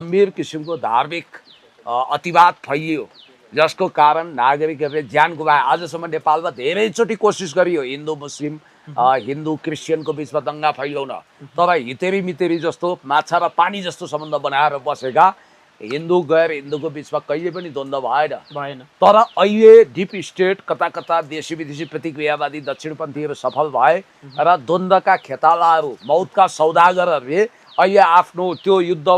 गम्भीर किसिमको धार्मिक अतिवाद फैलियो जसको कारण नागरिकहरूले ज्यान गुमाए। आजसम्म नेपालमा धेरैचोटि कोसिस गरियो हिन्दू मुस्लिम हिन्दू क्रिस्चियनको बिचमा दङ्गा फैलाउन, तर हितेरी मितेरी जस्तो माछा र पानी जस्तो सम्बन्ध बनाएर बसेका हिन्दू गैर हिन्दूको बिचमा कहिले पनि द्वन्द्व भएन। तर अहिले डिप स्टेट कता कता देशी विदेशी प्रतिक्रियावादी दक्षिणपन्थीहरू सफल भए र द्वन्द्वका खेतालाहरू मौतका सौदागरहरूले अहिले आफ्नो त्यो युद्ध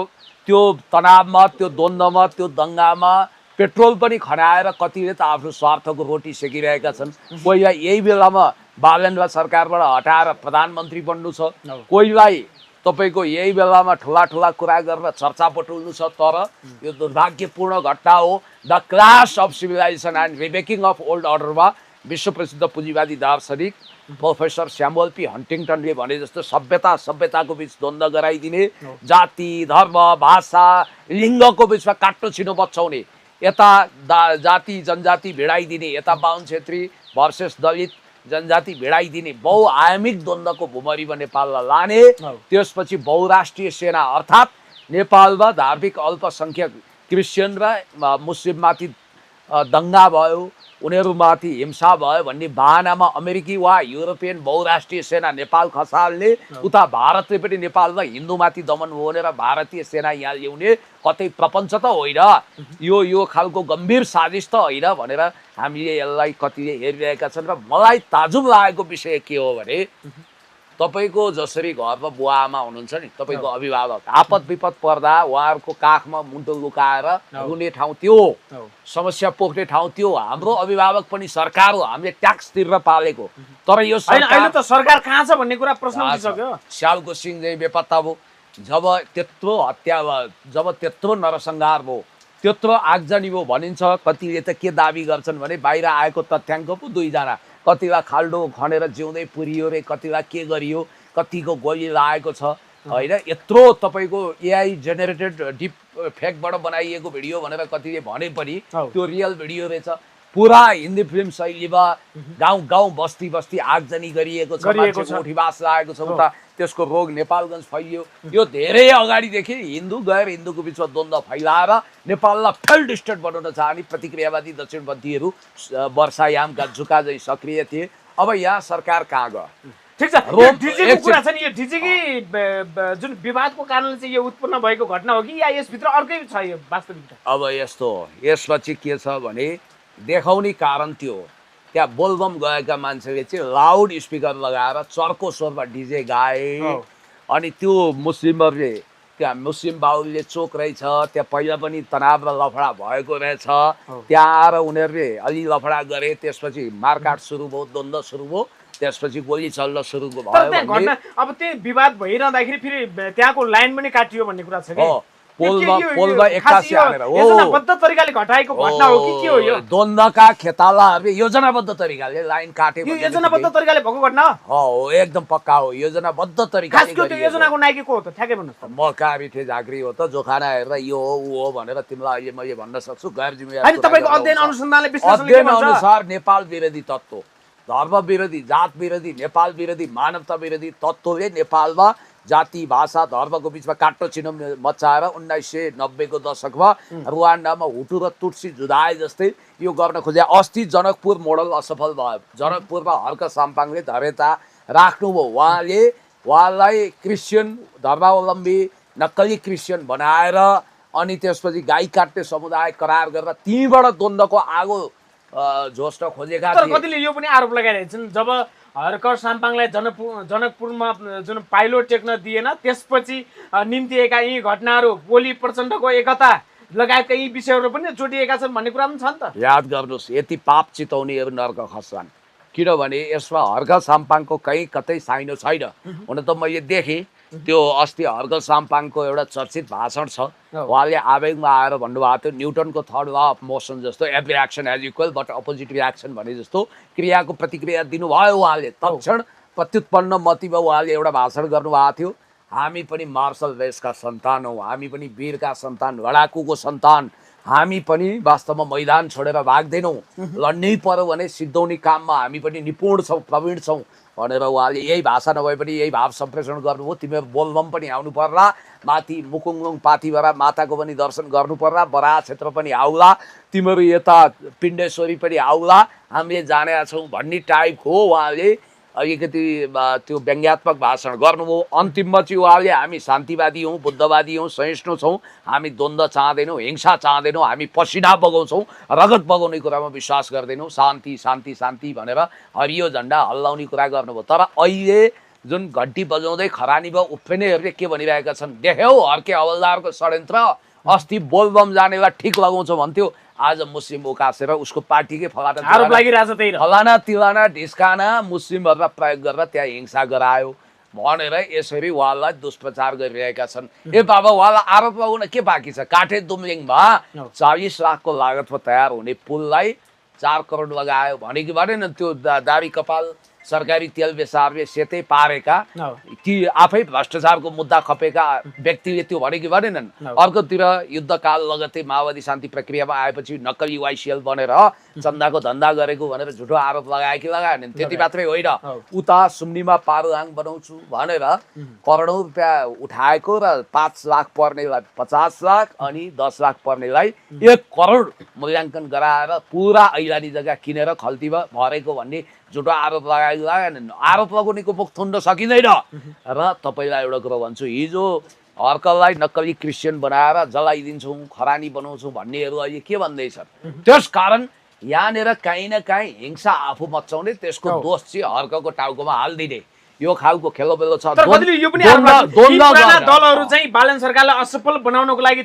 त्यो तनावमा त्यो द्वन्द्वमा त्यो दङ्गामा पेट्रोल पनि खनाएर कतिले त आफ्नो स्वार्थको रोटी सेकिरहेका छन्। कोहीलाई यही बेलामा बालेन्द्र सरकारबाट हटाएर प्रधानमन्त्री बन्नु छ, कोहीलाई तपाईको यही बेलामा ठुला ठुला कुरा गरेर चर्चा बटुल्नु छ। तर यो दुर्भाग्यपूर्ण घटना हो। The clash of civilisation and remaking of old अर्डरमा विश्व प्रसिद्ध पुँजीवादी दार्शनिक प्रोफेसर स्यामुअल पी हन्टिङटनले भने जस्तो सभ्यताको बीच द्वन्द्व गराइदिने, जाति धर्म भाषा लिङ्गको बीचमा काट्टो छिनो बचाउने, यता जाति जनजाति भिडाइदिने, यता बाहुन छेत्री भर्सेस दलित जनजाति भिडाइदिने बहुआयामिक द्वन्द्वको भुमरीमा नेपाललाई लाने, त्यसपछि बहुराष्ट्रिय सेना अर्थात् नेपालमा धार्मिक अल्पसङ्ख्यक क्रिस्चियन र मुस्लिममाथि दङ्गा भयो, उनीहरूमाथि हिंसा भयो भन्ने बहानामा अमेरिकी वा युरोपियन बहुराष्ट्रिय सेना नेपाल खसाल्ने, उता भारतले पनि नेपालमा हिन्दूमाथि दमन हुने र भारतीय सेना यहाँ ल्याउने कतै प्रपञ्च त होइन, यो खालको गम्भीर साजिस त होइन भनेर हामीले यसलाई कतिले हेरिरहेका छन्। र मलाई ताजुब लागेको विषय के हो भने तपाईको जसरी घरमा बुवा आमा हुनुहुन्छ नि, तपाईको अभिभावक आपद विपद पर्दा उहाँहरूको काखमा मुन्टो लुकाएर रुने ठाउँ त्यो हो, समस्या पोख्ने ठाउँ त्यो हो। हाम्रो अभिभावक पनि सरकार हो, हामीले ट्याक्स तिरेर पालेको। तर यो अहिले त सरकार कहाँ छ भन्ने कुरा प्रश्न उठिसक्यो। स्यालको सिंह चाहिँ बेपत्ता भयो। जब त्यत्रो हत्या भयो, जब त्यत्रो नरसंहार भयो, त्यत्रो आगजनी भयो भनिन्छ। कतिले त के दाबी गर्छन् भने बाहिर आएको तथ्याङ्क पो दुईजना, कतिलाई खाल्डो खनेर जिउँदै पुरियो रे, कतिलाई के गरियो, कतिको गोली लागेको छ होइन। यत्रो तपाईँको एआई जेनेरेटेड डिप फेकबाट बनाइएको भिडियो भनेर कतिले भने पनि त्यो रियल भिडियो रहेछ। पुरा हिन्दी फिल्म शैलीमा गाउँ गाउँ बस्ती बस्ती आगजनी गरिएको छ, मान्छेको उठीबास लागेको छ, उता त्यसको रोग नेपालगञ्ज फैलियो। यो धेरै अगाडिदेखि हिन्दू गैर हिन्दूको बिचमा द्वन्द्व फैलाएर नेपाललाई फेल्ड स्टेट बनाउन चाहने प्रतिक्रियावादी दक्षिणपन्थीहरू वर्षायामका झुका चाहिँ सक्रिय थिए। अब यहाँ सरकार कहाँ गयो? ठीक छ, डिजीको कुरा छ नि, यो डिजीकी जुन विवादको कारणले चाहिँ यो उत्पन्न भएको घटना हो कि या यसभित्र अर्कै छ यो वास्तविकता? अब यस्तो हो, यसपछि के छ भने देखाउने कारण त्यो हो। त्यहाँ बोलबम गएका मान्छेले चाहिँ लाउड स्पिकर लगाएर चर्को स्वरमा डिजे गाए, अनि त्यो मुस्लिमहरूले त्यहाँ मुस्लिम बाहुल्य चोक रहेछ, त्यहाँ पहिला पनि तनाव र लफडा भएको रहेछ, त्यहाँ आएर उनीहरूले अलि लफडा गरे, त्यसपछि मारकाट सुरु भयो, द्वन्द्व सुरु भयो, त्यसपछि गोली चल्न सुरु भयो। अब त्यो विवाद भइरहँदाखेरि फेरि त्यहाँको लाइन पनि काटियो भन्ने कुरा छ कि पोलमा 81 हानेर हो, योजनाबद्ध तरिकाले घटाएको घटना हो कि के हो यो? द्वन्द्वका खेतालाहरूले योजनाबद्ध तरिकाले लाइन काटे। यो योजनाबद्ध तरिकाले भएको घटना हो, एकदम पक्का हो, योजनाबद्ध तरिकाले। त्यो योजनाको नायक को हो त? ठ्याक्कै भन्नुहोस् त। म काबिठे झाँक्री हो त, जोखाना हेरेर यो हो ऊ हो भनेर तिमीलाई अहिले मैले भन्न सक्छु। गैर जिम्मेवार हैन, तपाईको अध्ययन अनुसन्धानले विश्लेषण अनुसार नेपाल विरोधी तत्त्व, धर्म विरोधी, जात विरोधी, नेपाल विरोधी, मानवता विरोधी तत्त्वले नेपालमा जाति भाषा धर्मको बिचमा काट्टो छिनो मचाएर 1990 को दशकमा रुवान्डामा हुटु र तुट्सी जुधाए जस्तै यो गर्न खोजे। अस्ति जनकपुर मोडल असफल भयो। जनकपुरमा हर्क साम्पाङले धरेता राख्नुभयो। उहाँलाई क्रिस्चियन धर्मावलम्बी नक्कली क्रिस्चियन बनाएर अनि त्यसपछि गाई काट्ने समुदाय करार गरेर तीबाट द्वन्द्वको आगो झोस्न खोजेका थिए। तर कतिले यो पनि आरोप लगाइरहेका छन्, जब हर्क साम्पाङलाई जनकपुरमा जुन पाइलो टेक्न दिएन, त्यसपछि निम्तिएका यी घटनाहरू गोली प्रचण्डको एकता लगायतका यी विषयहरू पनि जोडिएका छन् भन्ने कुरा पनि छ नि त। याद गर्नुहोस्, यति पाप चिताउनेहरू नर्क खस्छन्, किनभने यसमा हर्क साम्पाङको कहीँ कतै साइनो छैन। हुन त मैले देखेँ त्यो अस्ति हर्क साम्पाङको एउटा चर्चित भाषण छ, उहाँले आवेगमा आएर भन्नुभएको थियो न्युटनको थर्ड ल अफ मोसन जस्तो every action has equal but opposite reaction भने जस्तो क्रियाको प्रतिक्रिया दिनुभयो उहाँले। तत्क्षण प्रत्युत्पन्न मतिमा उहाँले एउटा भाषण गर्नुभएको थियो। हामी पनि मार्शल रेसका सन्तान हौ, हामी पनि वीरका सन्तान, लडाकुको सन्तान, हामी पनि वास्तवमा मैदान छोडेर भाग्दैनौँ, लड्नै पर्यो भने सिद्धौनी काममा हामी पनि निपुण छौँ, प्रवीण छौँ भनेर उहाँले यही भाषा नभए पनि यही भाव सम्प्रेषण गर्नुभयो। तिमीहरू बोलबम पनि आउनु पर्ला, माथि मुकुङलुङ पाथिभरा माताको पनि दर्शन गर्नु पर्ला, बराह क्षेत्र पनि आउला, तिमीहरू यता पिण्डेश्वरी पनि आउला, हामीले जानेका छौँ भन्ने टाइपको उहाँले अलिकति त्यो व्यङ्ग्यात्मक भाषण गर्नुभयो। अन्तिममा चाहिँ उहाँले हामी शान्तिवादी हौँ, बुद्धवादी हौँ, सहिष्णु छौँ, हामी द्वन्द्व चाहँदैनौँ, हिंसा चाहँदैनौँ, हामी पसिना बगाउँछौँ, रगत बगाउने कुरामा विश्वास गर्दैनौँ, शान्ति शान्ति शान्ति भनेर हरियो झन्डा हल्लाउने कुरा गर्नुभयो। तर अहिले जुन घन्टी बजाउँदै खरानी भयो उफ्रिनेहरूले के भनिरहेका छन्, देख्यौ हर्के हवलदारको षड्यन्त्र, अस्ति बोलबम जानेलाई ठिक लगाउँछ भन्थ्यो, आज मुस्लिम उकासेर उसको पार्टीकै आरोप लागिरहेछ त्यही फलाना तिलाना ढिस्काना मुस्लिमहरूलाई प्रयोग गरेर त्यहाँ हिंसा गरायो भनेर यसरी उहाँलाई दुष्प्रचार गरिरहेका छन्। ए बाबा उहाँलाई आरोप लगाउन के बाँकी छ? काठे दुम्लिङमा 40 लाखको लागतमा तयार हुने पुललाई 4 करोड लगायो भनेकी भनेन त्यो दाबी कपाल सरकारी तेल बेसारले सेतै पारेका ती आफै भ्रष्टाचारको मुद्दा खपेका व्यक्तिले त्यो भनेकी भनेनन्। अर्कोतिर युद्धकाल लगत्तै माओवादी शान्ति प्रक्रियामा आएपछि नक्कली वाइसिएल बनेर चन्दाको धन्दा गरेको भनेर झुठो आरोप लगाए कि लगाएनन्। त्यति मात्रै होइन, उता सुम्नीमा पारुहाङ बनाउँछु भनेर करोडौँ रुपियाँ उठाएको र 5 लाख पर्नेलाई 50 लाख अनि 10 लाख पर्नेलाई 1 करोड मूल्याङ्कन गराएर पुरा ऐलानी जग्गा किनेर खल्ती भरेको भन्ने झुटो आरोप लगाएनन्। आरोप लगाउनेको मुख थुन्न सकिँदैन। र तपाईँलाई एउटा कुरो भन्छु, हिजो हर्कललाई नक्कली क्रिस्चियन बनाएर जलाइदिन्छौँ, खरानी बनाउँछौँ भन्नेहरू अहिले के भन्दैछन्? त्यस कारण यहाँनिर काहीँ न काहीँ हिंसा आफू मचाउने, त्यसको दोष चाहिँ हर्कको टाउकोमा हालिदिने यो खालको खेलोबेलो छ। दलहरू चाहिँ बालन सरकारलाई असफल बनाउनको लागि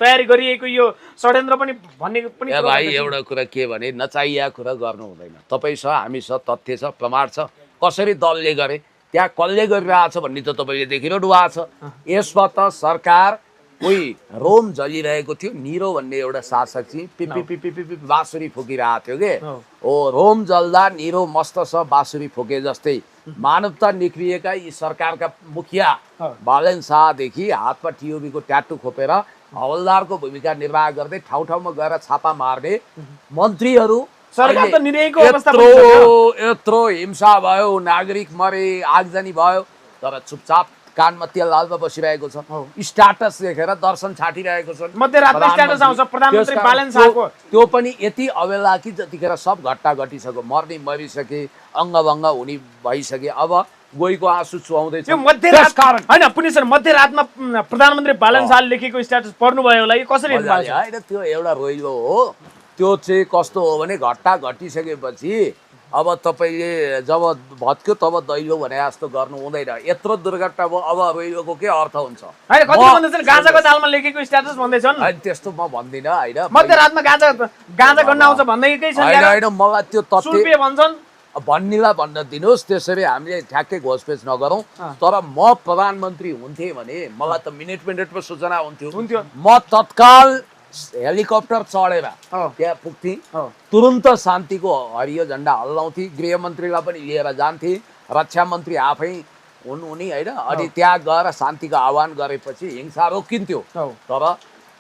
तयारी गरिएको यो षड्यन्त्र पनि भन्ने पनि भाइ एउटा कुरा के भने नचाहिया कुरा गर्नु हुँदैन। तपाईँ छ, हामी छ, तथ्य छ, प्रमाण छ, कसरी दलले गरे त्यहाँ कसले गरिरहेछ भन्ने त तपाईँले देखिरहनु भएको छ। यसमा त सरकार कोही रोम जलिरहेको थियो, निरो भन्ने एउटा शासक चाहिँ पिपी पिपी पिपी बाँसुरी फुकिरहेको थियो के ओ रोम जल्दा निरो मस्त छ बाँसुरी फुके जस्तै मानवता निक्रिएका यी सरकारका मुखिया बालन शाहदेखि हातमा टिओबीको ट्याटु खोपेर हवलदारको भूमिका निर्वाह गर्दै ठाउँ ठाउँमा गएर छापा मार्ने मन्त्रीहरू सरकार त निरैको अवस्था यत्रो हिंसा भयो, नागरिक मरे, आगजनी भयो, तर चुपचाप कानमा तेल हाल्दा बसिरहेको छ, स्ट्याटस देखेर दर्शन छाटिरहेको छ। मध्यरातमा स्ट्याटस आउँछ प्रधानमन्त्री बालन शाहको, त्यो पनि यति अबेला कि जतिखेर सब घटना घटिसक्यो, मर्ने मरिसके, अङ्गभङ्ग हुने भइसके, अब गोहीको आँसु चुहाउँदैछ। होइन पुनि सर, मध्यरातमा प्रधानमन्त्री बालन शाहले लेखेको स्ट्याटस पढ्नुभयो होला, यो कसरी होइन? त्यो एउटा रोइलो हो। त्यो चाहिँ कस्तो हो भने घटना घटिसकेपछि अब तपाईँले जब भत्क्यो तब दैलो भने जस्तो गर्नु हुँदैन। यत्रो दुर्घटना भयो, अब रोइलोको के अर्थ हुन्छ? गाँजाको दालमा लेखेको स्ट्याटस भन्दैछन्, त्यस्तो म भन्दिनँ होइन। मध्यरातमा गाँजा गर्न आउँछ भन्दैकै छ होइन, मलाई त्यो तथ्य भन्छन् भन्नेलाई भन्न दिनुहोस्, त्यसरी हामीले ठ्याक्कै घोषपेच नगरौँ। तर म प्रधानमन्त्री हुन्थेँ भने मलाई त मिनेटमा सूचना हुन्थ्यो, म तत्काल हेलिकप्टर चढेर त्यहाँ पुग्थेँ, तुरुन्त शान्तिको हरियो झन्डा हल्लाउँथे, गृहमन्त्रीलाई पनि लिएर जान्थे, रक्षा मन्त्री आफै हुन् उनी होइन, अनि त्यहाँ गएर शान्तिको आह्वान गरेपछि हिंसा रोकिन्थ्यो। तर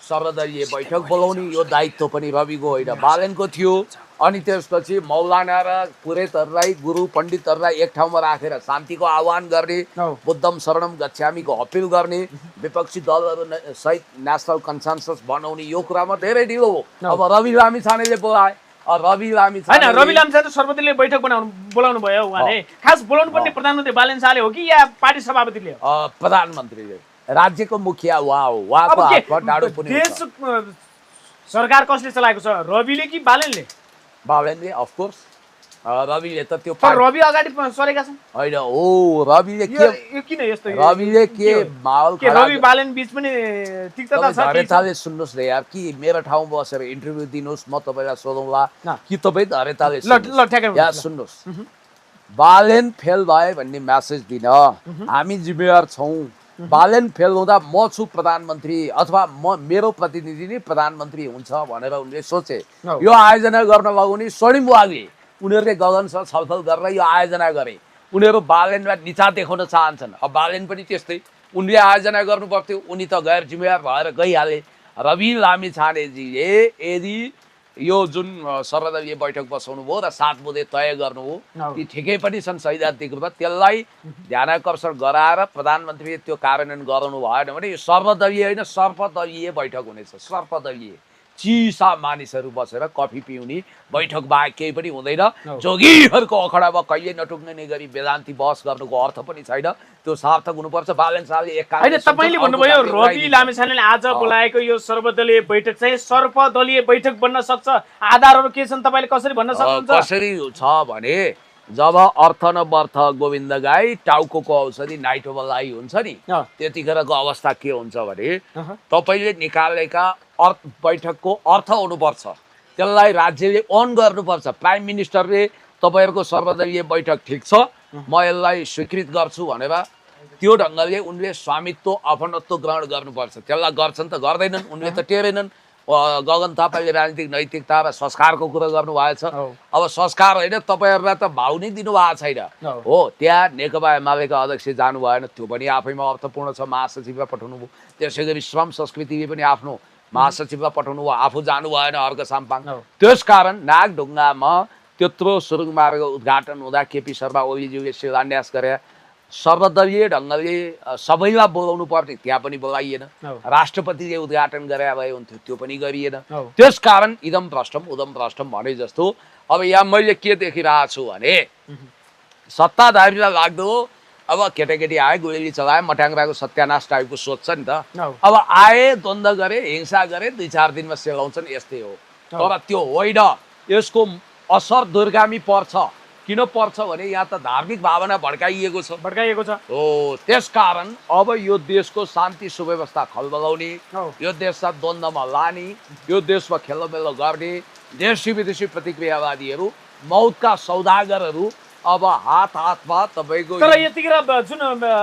सर्वदलीय बैठक बोलाउने यो दायित्व पनि रविको होइन बालनको थियो। अनि त्यसपछि मौलाना र पुरेतहरूलाई, गुरु पण्डितहरूलाई एक ठाउँमा राखेर शान्तिको आह्वान गर्ने, बुद्धम शरणम गच्छामीको अपिल गर्ने, विपक्षी दलहरू सहित नेसनल कन्सेन्सस बनाउने, यो कुरामा धेरै ढिलो हो। अब रवि लामिछानेले बोलाए, रवि लामिछाने सर्वदलीय बैठक बोलाउनु भयो उहाँले, खास बोलाउनु पर्ने प्रधानमन्त्री बालन शाहले हो कि या पार्टी सभापतिले? प्रधानमन्त्रीले, राज्यको मुखिया उहाँ हो, उहाँको हातमा डाडो पनि। देश सरकार कसले चलाएको छ, रविले कि बालनले? बालनले, अफकोर्स। रविले त त्यो रवि अगाडि सरेका छन् होइन हो। रविले के किन यस्तो? रविले के माहौल के रवि बालन बीच पनि तिक्तता छ? धरेताले सुन्नुहोस् न यार, कि मेरो ठाउँ बसेर इन्टरभ्यू दिनुहोस्, म तपाईँलाई सोधौँला कि तपाईँ धरेताले यार सुन्नुहोस्। बालन फेल भए भन्ने मेसेज दिन हामी जिम्मेवार छौँ। बालन फेल हुँदा म छु प्रधानमन्त्री अथवा मेरो प्रतिनिधि नै प्रधानमन्त्री हुन्छ भनेर उनले सोचे। यो आयोजना गर्न लगाउने स्वर्णिम वाग्ले उनीहरूले गगनसँग छलफल गरेर यो आयोजना गरे। उनीहरू बालनलाई निचा देखाउन चाहन्छन्। अब बालन पनि त्यस्तै उनले आयोजना गर्नु पर्थ्यो, उनी त गैर जिम्मेवार भएर गइहाले। रवि लामिछानेजीले यदि यो जुन सर्वदलीय बैठक बसाउनु भयो र 7 बुँदे तय गर्नुभयो, ती ठिकै पनि छन् सैद्धान्तिक रूपमा, त्यसलाई ध्यानाकर्षण गराएर प्रधानमन्त्रीले त्यो कार्यान्वयन गराउनु भएन भने यो सर्वदलीय होइन सर्वदलीय बैठक हुनेछ। सर्वदलीय चिसा मानिसहरू बसेर कफी पिउने बैठक बाहेक केही पनि हुँदैन। जोगीहरूको अखडामा कहिले नटुक्ने गरी वेदान्ती बहस गर्नुको अर्थ पनि छैन, त्यो सार्थक हुनुपर्छ। बालन शाहले एक काम हैन, तपाईले भन्नुभयो रवि लामिछानेले आज बोलाएको यो सर्वदलीय बैठक चाहिँ सर्वदलीय बैठक बन्न सक्छ, आधारहरू के छन् तपाईले कसरी भन्न सक्नुहुन्छ? कसरी छ भने जब अर्थ न बर्थ गोविन्द गाई टाउको औषधि नाइटोबलाई हुन्छ नि, त्यतिखेरको अवस्था के हुन्छ भने तपाईले निकालेका बैठकको अर्थ हुनुपर्छ, त्यसलाई राज्यले अन गर्नुपर्छ। प्राइम मिनिस्टरले तपाईहरुको सर्वदलीय बैठक ठिक छ, म यसलाई स्वीकृत गर्छु भनेर त्यो ढङ्गले उनले स्वामित्व अपनत्व ग्रहण गर्नुपर्छ। त्यसलाई गर्छन् त गर्दैनन्, उनले त टेरेनन्। गगन थापाले राजनीतिक नैतिकता र संस्कारको कुरा गर्नुभएछ। अब संस्कार होइन, तपाईहरुलाई त भाउ नै दिनु भएको छैन हो। त्यहाँ नेकपा एमालेका अध्यक्ष जानु भएन, त्यो पनि आफैमा अर्थपूर्ण छ, महासचिवलाई पठाउनु भयो। त्यसै गरी श्रम संस्कृतिले पनि आफ्नो महासचिवलाई पठाउनु भयो, आफू जानु भएन अर्घ साम्पाङ। त्यसकारण नागढुङ्गामा त्यत्रो सुरुङ मार्ग उद्घाटन हुँदा केपी शर्मा ओलीज्यूले शिलान्यास गरे, सर्वदलीय ढङ्गले सबैलाई बोलाउनु पर्ने, त्यहाँ पनि बोलाइएन। राष्ट्रपतिले उद्घाटन गरे भए हुन्थ्यो, त्यो पनि गरिएन। त्यसकारण इदम भ्रष्टम उदम भ्रष्टम भने जस्तो अब यहाँ मैले के देखिरहेको छु भने सत्ताधारीलाई लाग्दो अब केटाकेटी आए, गोली चलाए, मट्याङ्ग्राको सत्यानाश टाइपको सोध्छ नि त। अब आए, द्वन्द गरे, हिंसा गरे, 2-4 दिनमा सेलाउँछन्, यस्तै हो। तर त्यो होइन, यसको असर दूरगामी पर्छ। किन पर्छ भने यहाँ त धार्मिक भावना भड्काइएको छ हो। त्यसकारण अब यो देशको शान्ति सुव्यवस्था खलबलाउने, यो देशलाई द्वन्द्वमा लाने, यो देशमा खेलोमेलो गर्ने देशी विदेशी प्रतिक्रियावादीहरू, मौतका सौदागरहरू अब हातमा तपाईँको। तर यतिखेर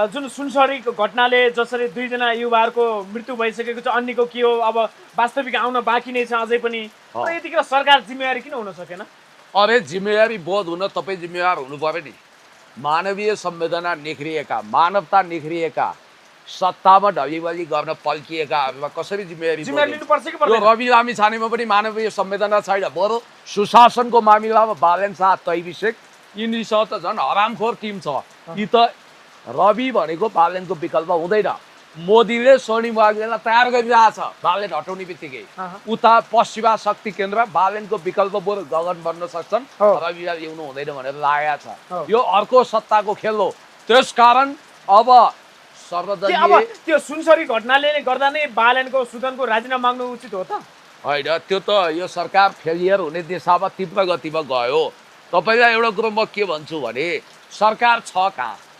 जुन सुनसरीको घटनाले जसरी 2 जना युवाहरूको मृत्यु भइसकेको छ, अन्यको के हो अब वास्तविक आउन बाँकी नै छ अझै पनि। तर यतिखेर सरकार जिम्मेवारी किन हुन सकेन? अरे जिम्मेवारी बोध हुन तपाईँ जिम्मेवार हुनु पर्यो नि। मानवीय संवेदना निख्रिएका, मानवता निख्रिएका, सत्तामा ढलिबली गर्न पल्किएकाहरूमा कसरी जिम्मेवारी लिनुपर्छ कि पर्दैन? रवि लामिछानेमा पनि मानवीय संवेदना छैन। बरु सुशासनको मामिलामा बालन शाह, तैबिसेक यिनीसँग त झन् हरामखोर टिम छ। यी त रवि भनेको बालनको विकल्प हुँदैन। मोदीले सोनी वाग्लेलाई तयार गरिरहेछ बालन हटाउने बित्तिकै। उता पश्चिमा शक्ति केन्द्र बालनको विकल्प बरु गगन बन्न सक्छन्, रविलाई ल्याउनु हुँदैन भनेर लागेको छ। यो अर्को सत्ताको खेल हो। त्यसकारण अब सर्वदलीय अब त्यो सुनसरी घटनाले गर्दा नै बालनको सुदनको राजीनामा माग्नु उचित हो त? होइन, त्यो त यो सरकार फेलियर हुने दिशामा तीव्र गतिमा गयो। तपाईलाई एउटा कुरो म के भन्छु भने सरकार छ कहाँ?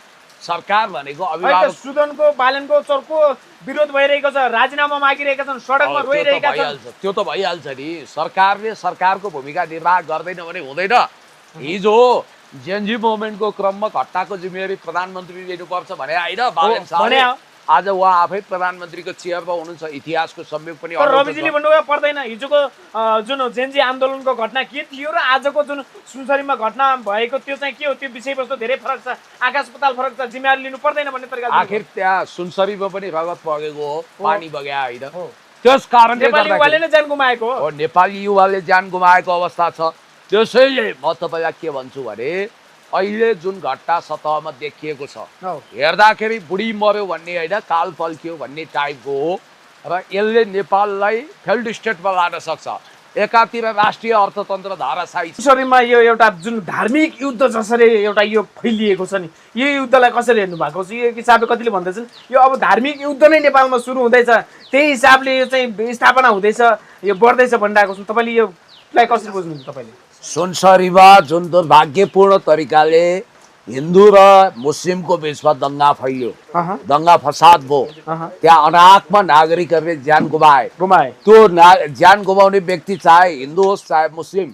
सरकार भनेको अभिभावक सुदनको बालनको चर्को विरोध भइरहेको छ, राजीनामा मागिरहेका छन्, सडकमा रोइरहेका छन्। त्यो त भइहाल्छ नि। सरकारले सरकारको भूमिका निर्वाह गर्दैन भने हुँदैन। हिजो जेएनजी मुभमेन्टको क्रममा घटनाको जिम्मेवारी प्रधानमन्त्रीले लिनुपर्छ भने होइन, बालन शाहले आज उहाँ आफै प्रधानमन्त्रीको चेयरमा हुनुहुन्छ। इतिहासको संयोग पनि रविजीले भन्नुभयो पर्दैन। हिजोको जुन जेएनजी आन्दोलनको घटना के थियो र आजको जुन सुनसरीमा घटना भएको त्यो चाहिँ के हो? त्यो विषयवस्तु धेरै फरक छ, आकाश पाताल फरक छ। जिम्मेवारी लिनु पर्दैन भन्ने तरिकाले आखिर त्यहाँ सुनसरीमा पनि रगत बगेको हो, पानी बग्या होइन। त्यस कारणले नेपाली युवाले नै ज्यान गुमाएको हो। नेपाली युवाले ज्यान गुमाएको अवस्था छ। त्यसैले म तपाईँलाई के भन्छु भने अहिले जुन घटना सतहमा देखिएको छ, हेर्दाखेरि बुढी मर्यो भन्ने होइन, काल पल्कियो भन्ने टाइपको हो र यसले नेपाललाई फेल्ड स्टेटमा लान सक्छ। एकातिर राष्ट्रिय अर्थतन्त्र धाराशाही सुनसरीमा यो एउटा जुन धार्मिक युद्ध जसरी एउटा यो फैलिएको छ नि, यो युद्धलाई कसरी हेर्नु भएको छ? यो हिसाबले कतिले भन्दैछन् यो अब धार्मिक युद्ध नै नेपालमा सुरु हुँदैछ, त्यही हिसाबले यो चाहिँ स्थापना हुँदैछ, यो बढ्दैछ भनिरहेको छ। तपाईँले योलाई कसरी बुझ्नुहुन्छ? तपाईँले सुनसरीमा जुन दुर्भाग्यपूर्ण तरिकाले हिन्दू र मुस्लिमको बिचमा दङ्गा फैलियो, दङ्गा फसाद भयो, त्यहाँ अनाहकमा नागरिकहरूले ज्यान गुमाए। त्यो ज्यान गुमाउने व्यक्ति चाहे हिन्दू होस् चाहे मुस्लिम,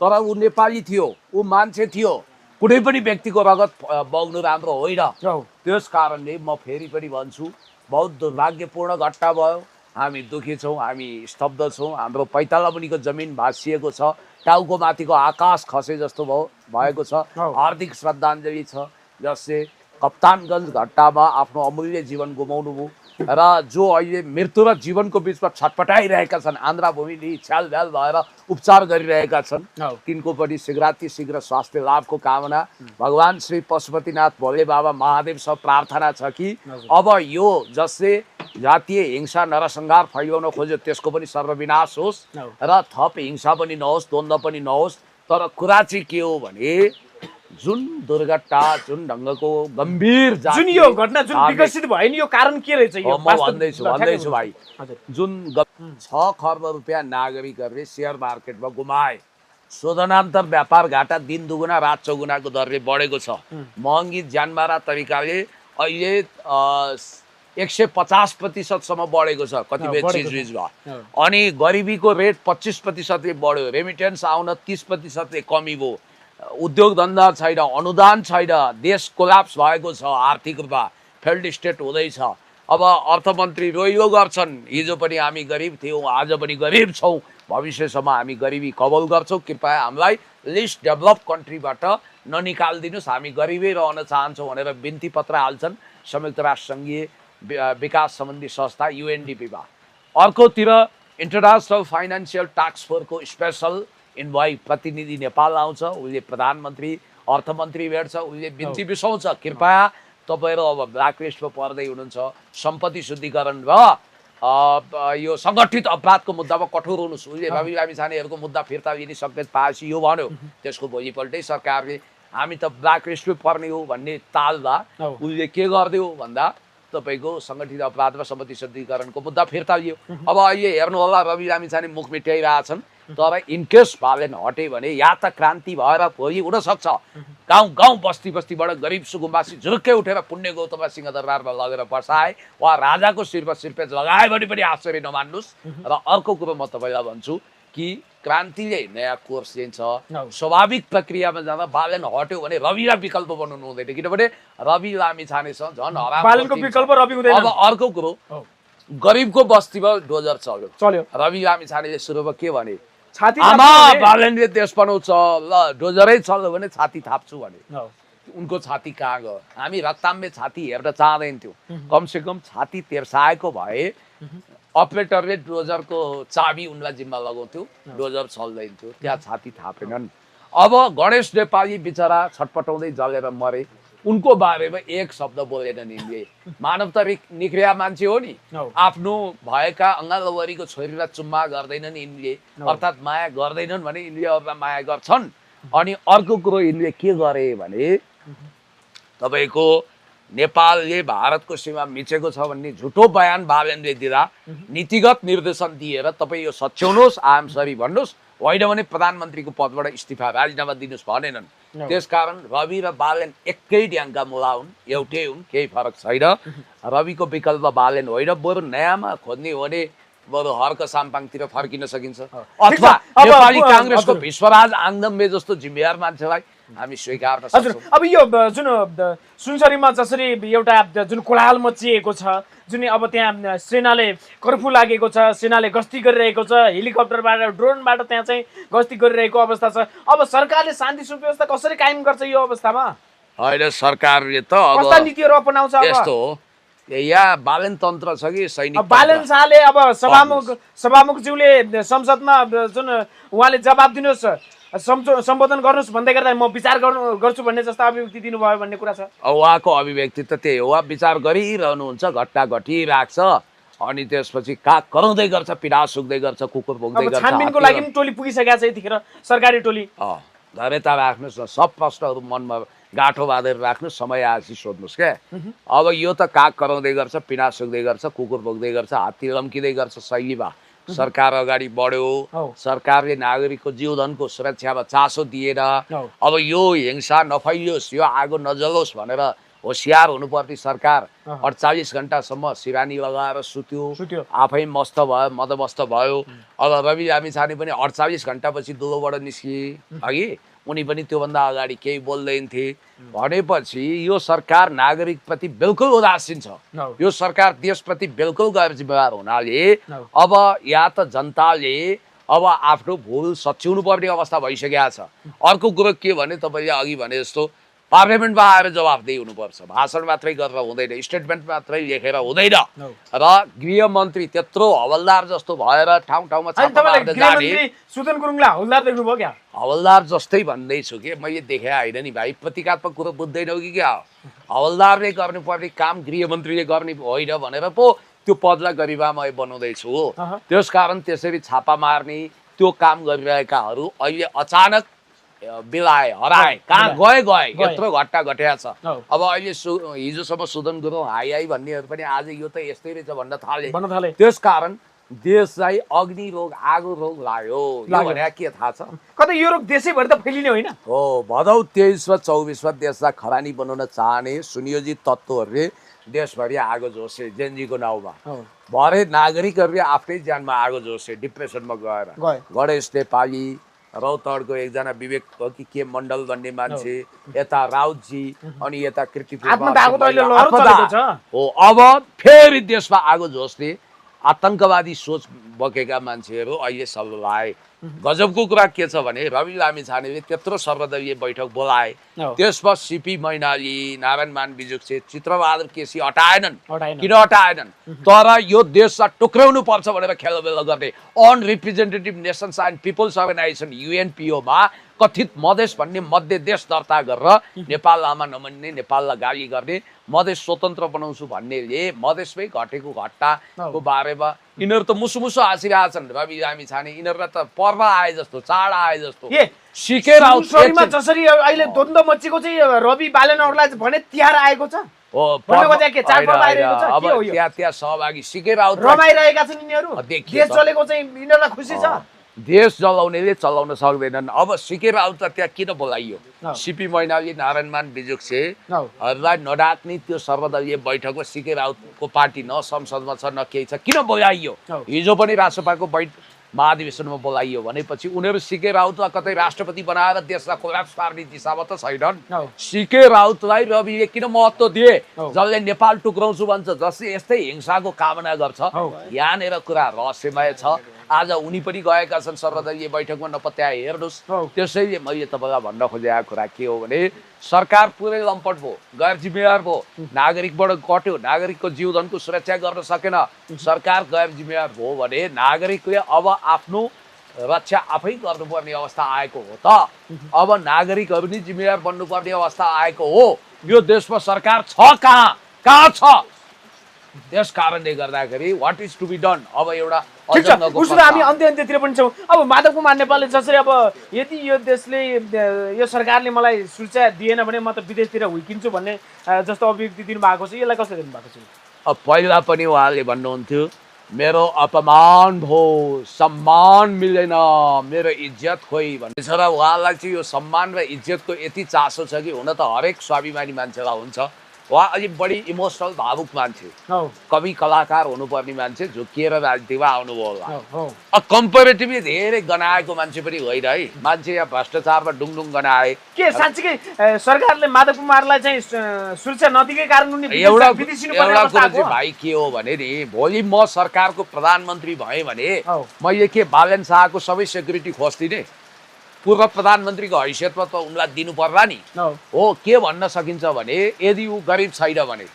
तर ऊ नेपाली थियो, ऊ मान्छे थियो। कुनै पनि व्यक्तिको रगत बग्नु राम्रो होइन। त्यस कारणले म फेरि पनि भन्छु, बहुत दुर्भाग्यपूर्ण घटना भयो। हामी दुखी छौँ, हामी स्तब्ध छौँ। हाम्रो पैताला मुनिको जमिन भाँसिएको छ, टाउको माथिको आकाश खसे जस्तो भएको छ। हार्दिक श्रद्धाञ्जली छ, जसले कप्तानगञ्ज घट्टामा आफ्नो अमूल्य जीवन गुमाउनुभयो र जो अहिले मृत्यु र जीवनको बिचमा छटपटाइरहेका छन्, आन्द्राभूमिले छ्यालभ्याल भएर उपचार गरिरहेका छन्, तिनको पनि शीघ्र स्वास्थ्य लाभको कामना भगवान श्री पशुपतिनाथ भोले बाबा महादेवसँग प्रार्थना छ कि अब यो जसले जातीय हिंसा नरसंहार फैलाउन खोज्यो त्यसको पनि सर्वविनाश होस् र थप हिंसा पनि नहोस्, द्वन्द्व पनि नहोस्। तर कुरा चाहिँ के हो भने जुन दुर्घटना, जुन ढङ्गको गम्भीर जुन यो घटना जुन विकसित भयो नि, यो कारण के रहेछ? यो म भन्दैछु भाइ, जुन 6 खर्ब रुपियाँ नागरिकहरूले सेयर मार्केटमा गुमाए, शोधनान्तर व्यापार घाटा दिन दुगुना रात चौगुनाको दरले बढेको छ, महँगी ज्यानमारा तरिकाले अहिले 150% बढेको छ कतिपय चिजबिजमा, अनि गरिबीको रेट 25% बढ्यो, रेमिटेन्स आउन 30% कमी भयो, उद्योग धन्दा छैन, अनुदान छैन, देश कोल्याप्स भएको छ, आर्थिक रूपमा फेल्ड स्टेट हुँदैछ। अब अर्थमन्त्री रोइलो गर्छन्, हिजो पनि हामी गरिब थियौँ, आज पनि गरिब छौँ, भविष्यसम्म हामी गरिबी कबल गर्छौँ, कृपया हामीलाई लिस्ट डेभलप कन्ट्रीबाट ननिकालिदिनुहोस्, हामी गरिबै रहन चाहन्छौँ भनेर बिन्ती पत्र हाल्छन् संयुक्त राष्ट्र सङ्घीय विकास सम्बन्धी संस्था UNDP-मा। अर्कोतिर इन्टरनेसनल फाइनेन्सियल टास्क फोर्सको स्पेसल इन्भोय प्रतिनिधि नेपाल आउँछ, उसले प्रधानमन्त्री अर्थमन्त्री भेट्छ, उसले बिन्ती बिसाउँछ कृपया तपाईँहरू अब ब्ल्याकलिस्टमा पर्दै हुनुहुन्छ, सम्पत्ति शुद्धिकरण र यो सङ्गठित अपराधको मुद्दामा कठोर हुनुहोस्। उसले रवि लामिछानेहरूको मुद्दा फिर्ता लिने सङ्केत पाएपछि यो भन्यो, त्यसको भोलिपल्टै सरकारले हामी त ब्ल्याकलिस्टमै पर्ने हो भन्ने ताल्दा उसले के गरिदियो भन्दा तपाईँको सङ्गठित अपराध र सम्पत्ति शुद्धिकरणको मुद्दा फिर्ता लियो। अब अहिले हेर्नु होला, रवि लामिछाने मुख मेट्याइरहेछन्, तर इनकेस बालेन हटे भने या त क्रान्ति भएर भोलि हुनसक्छ गाउँ गाउँ बस्ती बस्तीबाट गरिब सुकुम्बासी झुरुक्कै उठेर पुण्य गौतममा सिंहदरबारमा लगेर बसाए वा राजाको शिरमा शिरपेच लगाए भने पनि आश्चर्य नमान्नुहोस्। र अर्को कुरो म तपाईँलाई भन्छु कि क्रान्तिले नयाँ कोर्स दिन्छ, स्वाभाविक प्रक्रियामा जाँदा बालेन हट्यो भने रविलाई विकल्प बनाउनु हुँदैन, किनभने रवि लामिछानेसँग झन् बालेनको विकल्प रवि हुँदैन। अब अर्को कुरो, गरिबको बस्तीमा डोजर चल्यो, रवि लामिछानेले सुरुमा के भने, आमा बालेनले देश बनाउँछ, ल डोजरै चल्यो भने छाती थाप्छु भने, उनको छाती कहाँ गयो? हामी रक्ताम्बे छाती हेर्न चाहँदैनथ्यौँ, कमसेकम छाती तेर्साएको भए अपरेटरले डोजरको चाबी उनलाई जिम्मा लगाउँथ्यो, डोजर चल्दैन्थ्यो, त्यहाँ छाती थापेनन्। अब गणेश नेपाली बिचरा छटपटाउँदै जलेर मरे, उनको बारेमा एक शब्द बोलेनन् यिनले। मानवता निक्रिया मान्छे हो नि, आफ्नो भएका अङ्गालवरीको छोरीलाई चुम्मा गर्दैनन् यिनले, अर्थात् माया गर्दैनन् भने यिनले अरूलाई माया गर्छन्। अनि अर्को कुरो यिनले के गरे भने, तपाईँको नेपालले भारतको सीमा मिचेको छ भन्ने झुटो बयान बालेनले दिँदा नीतिगत निर्देशन दिएर तपाईँ यो सच्याउनुहोस्, आम सरी भन्नुहोस्, होइन भने प्रधानमन्त्रीको पदबाट इस्तिफा राजीनामा दिनुहोस् भनेनन्। त्यसकारण रवि र बालेन एकै ड्याङका मुला हुन्, एउटै हुन्, केही फरक छैन। रविको विकल्प बालेन होइन, बरु नयाँमा खोज्ने हो भने बरु हर्क साम्पाङतिर फर्किन सकिन्छ, अथवा नेपाली काङ्ग्रेसको विश्वराज आङदम्बे जस्तो जिम्मेवार मान्छेलाई हामी स्वीकार्न सक्छौँ। अब यो जुन सुनसरीमा जसरी एउटा जुन कोलाहल मचिएको छ, जुन अब त्यहाँ सेनाले कर्फ्यू लागेको छ, सेनाले गस्ती गरिरहेको छ, हेलिकप्टरबाट ड्रोनबाट त्यहाँ चाहिँ गस्ती गरिरहेको अवस्था छ, अब सरकारले शान्ति सुव्यवस्था कसरी कायम गर्छ यो अवस्थामा? होइन, सरकारले त अब कस्ता नीतिहरू अपनाउँछ? यस्तो हो, यहाँ बालेन तन्त्र छ कि सैनिक बालेन शाहले अब सभामुखज्यूले संसदमा जुन उहाँले जवाब दिनुहोस्, सम्बोधन गर्नुहोस् भन्दै गर्दा म विचार गर्छु भन्ने जस्तो अभिव्यक्ति दिनुभयो भन्ने कुरा छ। उहाँको अभिव्यक्ति त त्यही हो, उहाँ विचार गरिरहनुहुन्छ, घटना घटिरहेको छ, अनि त्यसपछि काग कराउँदै गर्छ, पिडा सुक्दै गर्छ, कुकुर भोग्दै गर्छ। छानबिनको लागि पनि टोली पुगिसकेको छ यतिखेर, सरकारी टोली। धैर्यता राख्नुहोस् न, सब प्रश्नहरू मनमा गाँठो बाँधेर राख्नुहोस्, समय आएपछि सोध्नुहोस् क्या। अब यो त काग कराउँदै गर्छ, पिडा सुक्दै गर्छ, कुकुर भोग्दै गर्छ, हात्ती लम्किँदै गर्छ शैलीमा। सरकार अगाडि बढ्यो, सरकारले नागरिकको जीवधनको सुरक्षामा चासो दिएर अब यो हिंसा नफैलियोस्, यो आगो नजलोस् भनेर होसियार हुनुपर्ने सरकार 48 घण्टासम्म सिरानी लगाएर सुत्यो, आफै मस्त भयो, मदमस्त भयो। अब रवि लामिछाने पनि 48 घण्टापछि दुलोबाट निस्किए, अघि उनी पनि त्योभन्दा अगाडि केही बोल्दैन थिए भनेपछि यो सरकार नागरिकप्रति बिल्कुल उदासीन छ, यो सरकार देशप्रति बिल्कुल गैर जिम्मेवार हुनाले अब या त जनताले अब आफ्नो भुल सच्याउनु पर्ने अवस्था भइसकेको छ। अर्को कुरो के भने, तपाईँले अघि भने जस्तो पार्लियामेन्टमा आएर जवाफदेही हुनुपर्छ। भाषण मात्रै गरेर हुँदैन, स्टेटमेन्ट मात्रै लेखेर हुँदैन। र गृहमन्त्री त्यत्रो हवलदार जस्तो भएर ठाउँ ठाउँमा छापा मार्न जाने। सुदन गुरुङलाई हवलदार देख्नुभयो क्या? हवलदार जस्तै भन्दैछु कि मैले देखे होइन नि भाइ, प्रतीकात्मक कुरो बुझ्दैनौ कि क्या? हवलदारले गर्नुपर्ने काम गृहमन्त्रीले गर्ने होइन भनेर पो त्यो पदलाई गरिमामय बनाउँदैछु। त्यसकारण त्यसरी छापा मार्ने त्यो काम गरिरहेकाहरू अहिले अचानक बिलाए, हराए, कहाँ गए यत्रो घट्टा घटेको छ। अब अहिले हिजोसम्म सुदन गुरुङ हाई भन्नेहरू पनि आज यो त यस्तै रहेछ भन्न थाले। त्यसकारण देशलाई अग्नि रोग, आगो रोग लाग्यो भने के थाहा छ? कतै यो रोग देशैभरि त फैलिने होइन हो। भदौ 23 र 24 मा देशलाई खरानी बनाउन चाहने सुनियोजित तत्त्वहरूले देशभरि आगो जोसे जेनजीको नाउँमा। भरे नागरिकहरूले आफ्नै ज्यानमा आगो जोसे डिप्रेसनमा गएर। गणेश नेपाली, रौतहटको एकजना विवेक हो कि के मण्डल भन्ने मान्छे, यता राउतजी, अनि यता कृतिपुर हो। अब फेरि देशमा आगो जोस्ने आतंकवादी सोच बोकेका मान्छेहरू अहिले सल्लाए। गजबको कुरा के छ भने रवि लामिछानेले त्यत्रो सर्वदलीय बैठक बोलाए, त्यसमा सीपी मैनाली, नारायण मान बिजुक्से, चित्रबहादुर केसी हटाएनन्। किन हटाएनन्? तर यो देशलाई टुक्राउनु पर्छ भनेर खेलबेल गर्ने अनरिप्रेजेन्टेटिभ नेसन्स एन्ड पिपल्स अर्गनाइजेसन UNPO-मा कथित मधेस भन्ने मध्य देश दर्ता गरेर नेपाल आमा नमान्ने, नेपाललाई गाली गर्ने, मधेस स्वतन्त्र बनाउँछु भन्नेले मधेसमै घटेको घटनाको बारेमा यिनीहरू त मुसुमुसु हाँसिरहेछन्। रवि लामिछाने यिनीहरूलाई त पर्व आए जस्तो, चाड आए जस्तो सिकेर जसरी अहिले द्वन्द्व मचेको चाहिँ रवि बालनहरूलाई भने तिहार आएको छ। त्यहाँ सहभागी सिकेर रमाइरहेका छन् यिनीहरू। देश चलेको चाहिँ यिनीहरूलाई खुसी छ। देश जलाउनेले चलाउन सक्दैनन्। अब सिके राउत त्यहाँ किन बोलाइयो? सीपी मैनाली, नारायण मान बिजुक्सेहरूलाई नडाक्ने त्यो सर्वदलीय बैठकमा सिके राउतको पार्टी न संसदमा छ न केही छ, किन बोलाइयो? हिजो पनि राष्ट्रसभाको महाधिवेशनमा बोलाइयो भनेपछि उनीहरू सिके राउतलाई कतै राष्ट्रपति बनाएर देशलाई कोल्याप्स पार्ने दिशामा त छैनन्। सिके राउतलाई रविले किन महत्त्व दिए? जसले नेपाल टुक्राउँछु भन्छ, जसले यस्तै हिंसाको कामना गर्छ। यहाँनिर कुरा रहस्यमय छ। आज उनी पनि गएका छन् सर्वदलीय बैठकमा, नपत्याए हेर्नुहोस्। त्यसैले मैले तपाईँलाई भन्न खोजेको कुरा के हो भने सरकार पुरै लम्पट भयो, गैर जिम्मेवार भयो, नागरिकबाट कट्यो, नागरिकको जीवधनको सुरक्षा गर्न सकेन, सरकार गैर जिम्मेवार भयो भने नागरिकले अब आफ्नो रक्षा आफै गर्नुपर्ने अवस्था आएको हो त। अब नागरिकहरू नि जिम्मेवार बन्नुपर्ने अवस्था आएको हो। यो देशमा सरकार छ कहाँ छ? त्यस कारणले गर्दाखेरि what is to be done? अब एउटा उसले हामी अन्त्यतिर पनि छौँ। अब माधव कुमार नेपालले जसरी अब यदि यो देशले, यो सरकारले मलाई सुरक्षा दिएन भने म त विदेशतिर हुर्किन्छु भन्ने जस्तो अभिव्यक्ति दिनुभएको छ, यसलाई कसरी दिनुभएको छ? अब पहिला पनि उहाँले भन्नुहुन्थ्यो मेरो अपमान भयो, सम्मान मिलेन, मेरो इज्जत खोइ भन्ने छ। र उहाँलाई चाहिँ यो सम्मान र इज्जतको यति चासो छ कि हुन त हरेक स्वाभिमानी मान्छेलाई हुन्छ। उहाँ अलिक बढी इमोसनल, भावुक मान्छे, कवि कलाकार हुनुपर्ने मान्छे, झुकिएर राजनीतिमा आउनुभयो होला। कम्पेरिटिभली धेरै गनाएको मान्छे पनि होइन है। मान्छे यहाँ भ्रष्टाचारमा डुङडुङ गनाए के साँच्चीकै सरकारले माधव कुमारलाई चाहिँ सुरक्षा नदिएकै कारण एउटा कुरा चाहिँ भाइ के हो भने नि, भोलि म सरकारको प्रधानमन्त्री भएँ भने मैले के बालन शाहको सबै सेक्युरिटी खोजिदिने? पूर्व प्रधानमन्त्रीको हैसियतमा त उनलाई दिनु पर्ला नि। हो, के भन्न सकिन्छ भने यदि ऊ गरिब छैन भने,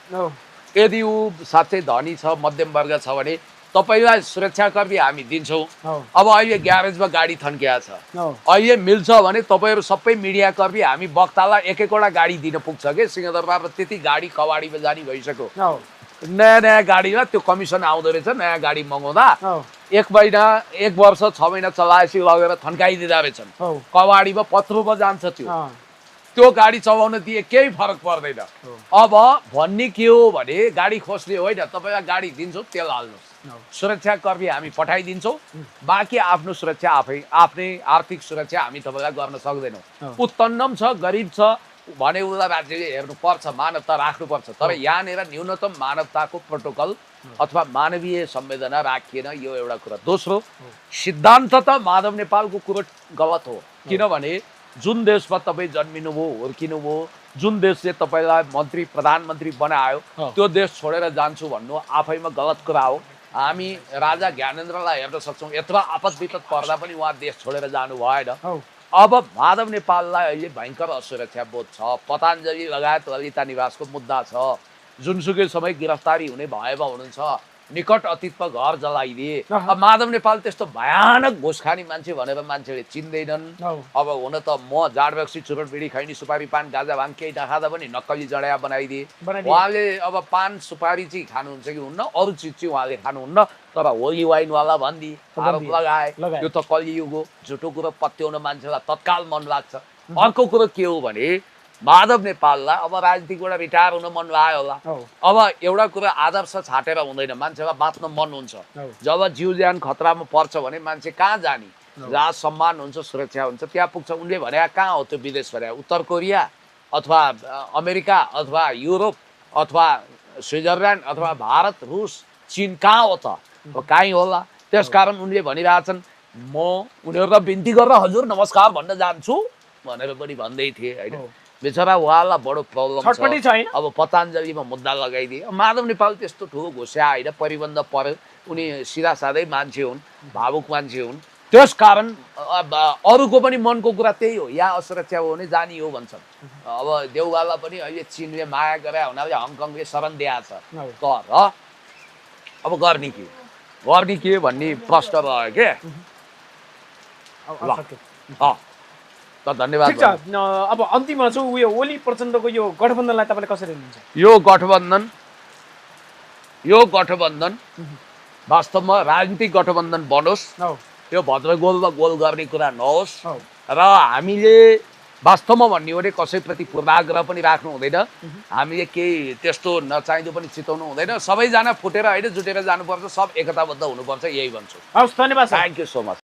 यदि ऊ साँच्चै धनी छ, मध्यम वर्ग छ भने तपाईँलाई सुरक्षाकर्मी हामी दिन्छौँ। अब अहिले ग्यारेजमा गाडी थन्किया छ, अहिले मिल्छ भने तपाईँहरू सबै मिडियाकर्मी हामी वक्तालाई एक-एकवटा गाडी दिन पुग्छ कि सिंहदरबारमा त्यति गाडी कवाडीमा जाने भइसक्यो। नयाँ नयाँ गाडीमा त्यो कमिसन आउँदो रहेछ। नयाँ गाडी मगाउँदा 1 महिना 1 वर्ष 6 महिना चलाएपछि लगेर थन्काइदिँदा रहेछन्। कवाडीमा पत्रोमा जान्छ त्यो गाडी चलाउन दिए केही फरक पर्दैन। अब भन्ने के हो भने गाडी खोज्ने होइन, तपाईँलाई गाडी दिन्छौँ, तेल हाल्नुहोस्, सुरक्षाकर्मी हामी पठाइदिन्छौँ, बाँकी आफ्नो सुरक्षा आफ्नै आर्थिक सुरक्षा हामी तपाईँलाई गर्न सक्दैनौँ। उत्पन्नम छ, गरिब छ भने उसलाई राज्यले हेर्नुपर्छ, मानवता राख्नुपर्छ। तर यहाँनिर न्यूनतम मानवताको प्रोटोकल अथवा मानवीय संवेदना राखिएन, यो एउटा कुरा। दोस्रो, सिद्धान्त त माधव नेपालको कुरो गलत हो। किनभने जुन देशमा तपाईँ जन्मिनुभयो, हुर्किनुभयो, जुन देशले तपाईँलाई मन्त्री प्रधानमन्त्री बनायो, त्यो देश छोडेर जान्छु भन्नु आफैमा गलत कुरा हो। हामी राजा ज्ञानेन्द्रलाई हेर्न सक्छौँ, यत्रो आपद विपद पर्दा पनि उहाँ देश छोडेर जानु भएन। अब माधव नेपाललाई अहिले भयङ्कर असुरक्षा बोध छ। पतञ्जलि लगायत ललिता निवासको मुद्दा छ। जुनसुकै समय गिरफ्तारी हुने भएमा हुनुहुन्छ। निकट अतीतमा घर जलाइदिए। अब माधव नेपाल त्यस्तो भयानक घुस खाने मान्छे भनेर मान्छेले चिन्दैनन्। अब हुन त म जाडबक्सी चुरोट बिडी खैनी सुपारी पान गाजा भाङ केही नखाँदा पनि नक्कली जडा बनाइदिए। उहाँले अब पान सुपारी चाहिँ खानुहुन्छ कि हुन्न, अरू चिज चाहिँ उहाँले खानुहुन्न, तर होली वाइनवाला भनिदिए, आरोप लगाए। यो त कलियुग हो। झुटो कुरो पत्याउन मान्छेलाई तत्काल मन लाग्छ। अर्को कुरो के हो भने माधव नेपाललाई अब राजनीतिबाट रिटायर हुन मन लाग्यो होला। अब एउटा कुरा आदर्श छाटेर हुँदैन, मान्छेलाई बाँच्न मन हुन्छ। जब जीव ज्यान खतरामा पर्छ भने मान्छे कहाँ जाने? जहाँ सम्मान हुन्छ, सुरक्षा हुन्छ, त्यहाँ पुग्छ। उनले भने कहाँ हो त्यो विदेश भने? उत्तर कोरिया अथवा अमेरिका अथवा युरोप अथवा स्विजरल्यान्ड अथवा भारत, रुस, चीन कहाँ हो त? कहीँ होला। त्यसकारण उनले भनिरहेछन् म उनीहरूलाई बिन्ती गरेर हजुर नमस्कार भन्न जान्छु भनेर पनि भन्दै थिए होइन। बेचरा उहाँलाई बडो प्रब्लम छ। अब पतञ्जलिमा मुद्दा लगाइदिए। माधव नेपाल त्यस्तो ठुलो घुस्या होइन, परिबन्ध पर्यो। उनी सिधा साधै मान्छे हुन्, भावुक मान्छे हुन्। त्यसकारण अरूको पनि मनको कुरा त्यही हो, यहाँ असुरक्षा हो भने जाने हो भन्छन्। अब देउवालाई पनि अहिले चीनले माया गरे हुनाले हङकङले शरण दिएको छ। तर अब गर्ने के भन्ने प्रश्न रह्यो के। ल त धन्यवाद। ठिक छ, अब अन्तिममा चाहिँ उयो ओली प्रचण्डको यो गठबन्धनलाई तपाईँले कसरी लिनुहुन्छ? यो गठबन्धन वास्तवमा राजनीतिक गठबन्धन बनोस्, यो भद्रगोलमा गोल गर्ने कुरा नहोस्। र हामीले वास्तवमा भन्ने हो भने कसैप्रति पूर्वाग्रह पनि राख्नु हुँदैन। हामीले केही त्यस्तो नचाहिँदो पनि चिताउनु हुँदैन। सबैजना फुटेर होइन जुटेर जानुपर्छ, सब एकताबद्ध हुनुपर्छ, यही भन्छु। हवस्, धन्यवाद। Thank you so much.